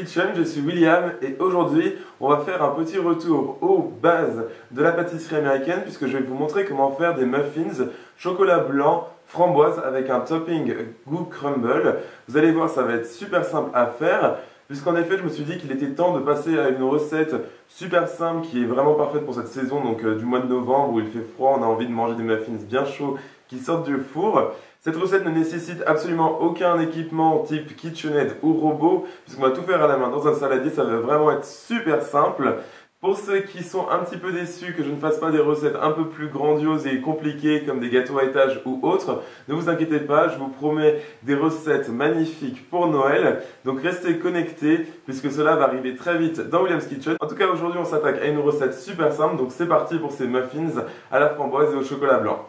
Kitchen, je suis William et aujourd'hui on va faire un petit retour aux bases de la pâtisserie américaine puisque je vais vous montrer comment faire des muffins chocolat blanc framboise avec un topping goût crumble. Vous allez voir, ça va être super simple à faire puisqu'en effet je me suis dit qu'il était temps de passer à une recette super simple qui est vraiment parfaite pour cette saison donc du mois de novembre où il fait froid, on a envie de manger des muffins bien chauds qui sortent du four. Cette recette ne nécessite absolument aucun équipement type kitchenette ou robot, puisqu'on va tout faire à la main dans un saladier, ça va vraiment être super simple. Pour ceux qui sont un petit peu déçus que je ne fasse pas des recettes un peu plus grandioses et compliquées comme des gâteaux à étage ou autres, ne vous inquiétez pas, je vous promets des recettes magnifiques pour Noël. Donc restez connectés puisque cela va arriver très vite dans William's Kitchen. En tout cas aujourd'hui on s'attaque à une recette super simple, donc c'est parti pour ces muffins à la framboise et au chocolat blanc.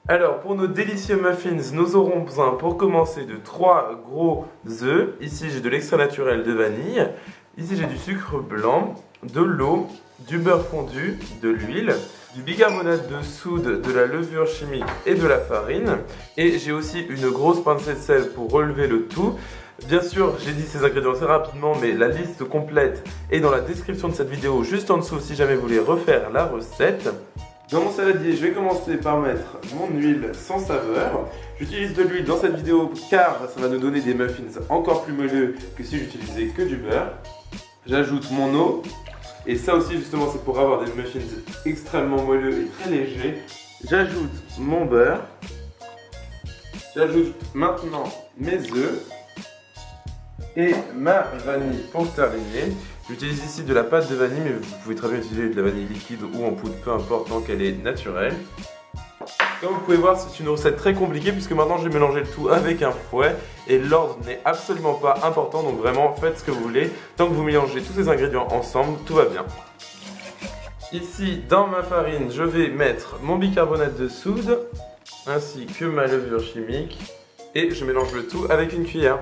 Alors pour nos délicieux muffins, nous aurons besoin pour commencer de 3 gros œufs. Ici j'ai de l'extrait naturel de vanille. Ici j'ai du sucre blanc, de l'eau, du beurre fondu, de l'huile, du bicarbonate de soude, de la levure chimique et de la farine. Et j'ai aussi une grosse pincée de sel pour relever le tout. Bien sûr, j'ai dit ces ingrédients très rapidement, mais la liste complète est dans la description de cette vidéo, juste en dessous si jamais vous voulez refaire la recette. Dans mon saladier, je vais commencer par mettre mon huile sans saveur. J'utilise de l'huile dans cette vidéo car ça va nous donner des muffins encore plus moelleux que si j'utilisais que du beurre. J'ajoute mon eau. Et ça aussi justement c'est pour avoir des muffins extrêmement moelleux et très légers. J'ajoute mon beurre. J'ajoute maintenant mes œufs. Et ma vanille pour terminer. J'utilise ici de la pâte de vanille, mais vous pouvez très bien utiliser de la vanille liquide ou en poudre, peu importe, tant qu'elle est naturelle. Comme vous pouvez voir, c'est une recette très compliquée puisque maintenant je vais mélanger le tout avec un fouet et l'ordre n'est absolument pas important, donc vraiment faites ce que vous voulez. Tant que vous mélangez tous ces ingrédients ensemble, tout va bien. Ici, dans ma farine, je vais mettre mon bicarbonate de soude ainsi que ma levure chimique et je mélange le tout avec une cuillère.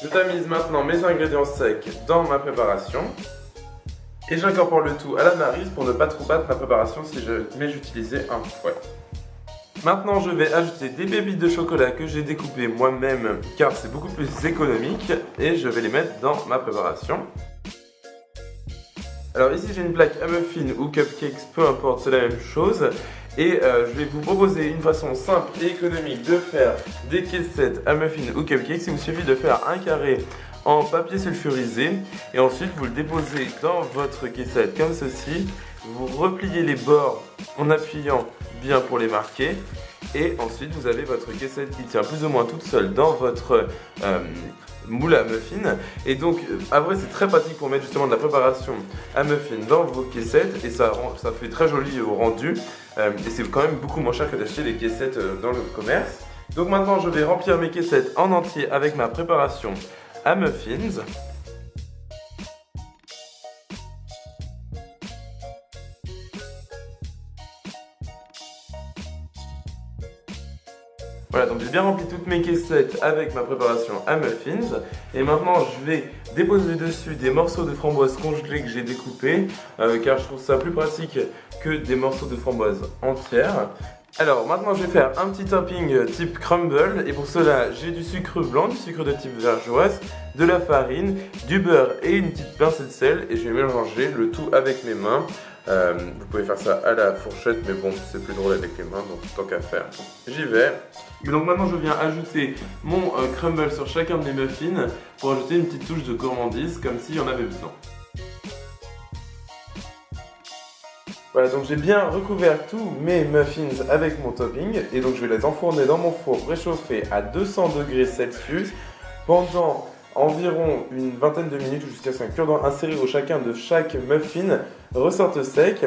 Je tamise maintenant mes ingrédients secs dans ma préparation et j'incorpore le tout à la maryse pour ne pas trop battre ma préparation si jamais j'utilisais un fouet. Maintenant je vais ajouter des pépites de chocolat que j'ai découpées moi-même car c'est beaucoup plus économique et je vais les mettre dans ma préparation. Alors ici j'ai une plaque à muffins ou cupcakes, peu importe, c'est la même chose. Et je vais vous proposer une façon simple et économique de faire des caissettes à muffins ou cupcakes. Il vous suffit de faire un carré en papier sulfurisé et ensuite vous le déposez dans votre caissette comme ceci. Vous repliez les bords en appuyant bien pour les marquer et ensuite vous avez votre caissette qui tient plus ou moins toute seule dans votre moule à muffins. Et donc à vrai c'est très pratique pour mettre justement de la préparation à muffins dans vos caissettes et ça fait très joli au rendu et c'est quand même beaucoup moins cher que d'acheter des caissettes dans le commerce. Donc maintenant je vais remplir mes caissettes en entier avec ma préparation à muffins. Voilà, donc j'ai bien rempli toutes mes caissettes avec ma préparation à muffins. Et maintenant, je vais déposer dessus des morceaux de framboise congelés que j'ai découpés, car je trouve ça plus pratique que des morceaux de framboise entières. Alors maintenant, je vais faire un petit topping type crumble. Et pour cela, j'ai du sucre blanc, du sucre de type vergeoise, de la farine, du beurre et une petite pincée de sel. Et je vais mélanger le tout avec mes mains. Vous pouvez faire ça à la fourchette, mais bon, c'est plus drôle avec les mains, donc tant qu'à faire, j'y vais. Et donc maintenant, je viens ajouter mon crumble sur chacun de mes muffins pour ajouter une petite touche de gourmandise, comme s'il y en avait besoin. Voilà, donc j'ai bien recouvert tous mes muffins avec mon topping, et donc je vais les enfourner dans mon four préchauffé à 200 degrés Celsius pendant environ une vingtaine de minutes jusqu'à ce qu'un cure-dent inséré au chacun de chaque muffin ressorte sec.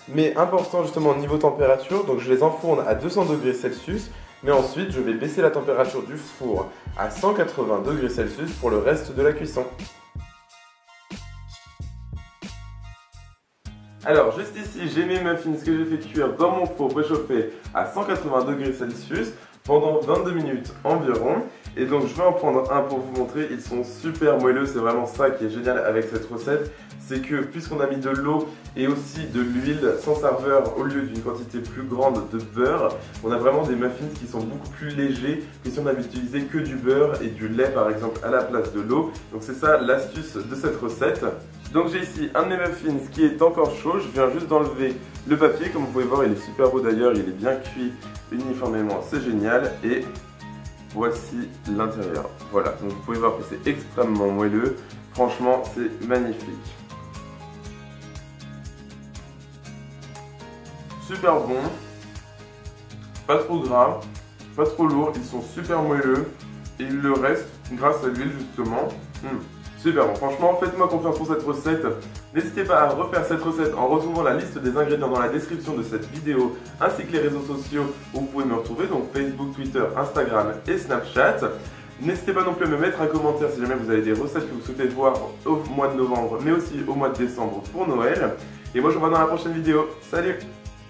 Mais important justement au niveau température, donc je les enfourne à 200 degrés Celsius, mais ensuite je vais baisser la température du four à 180 degrés Celsius pour le reste de la cuisson. Alors juste ici j'ai mes muffins que j'ai fait cuire dans mon four préchauffé à 180 degrés Celsius pendant 22 minutes environ. Et donc je vais en prendre un pour vous montrer, ils sont super moelleux, c'est vraiment ça qui est génial avec cette recette. C'est que puisqu'on a mis de l'eau et aussi de l'huile sans serveur au lieu d'une quantité plus grande de beurre, on a vraiment des muffins qui sont beaucoup plus légers que si on avait utilisé que du beurre et du lait par exemple à la place de l'eau. Donc c'est ça l'astuce de cette recette. Donc j'ai ici un de mes muffins qui est encore chaud, je viens juste d'enlever le papier, comme vous pouvez voir il est super beau d'ailleurs, il est bien cuit uniformément, c'est génial. Et voici l'intérieur. Voilà, donc vous pouvez voir que c'est extrêmement moelleux, franchement c'est magnifique. Super bon, pas trop gras, pas trop lourd, ils sont super moelleux et ils le restent grâce à l'huile justement. Super bon, franchement faites-moi confiance pour cette recette. N'hésitez pas à refaire cette recette en retrouvant la liste des ingrédients dans la description de cette vidéo ainsi que les réseaux sociaux où vous pouvez me retrouver, donc Facebook, Twitter, Instagram et Snapchat. N'hésitez pas non plus à me mettre un commentaire si jamais vous avez des recettes que vous souhaitez voir au mois de novembre mais aussi au mois de décembre pour Noël. Et moi je vous vois dans la prochaine vidéo. Salut!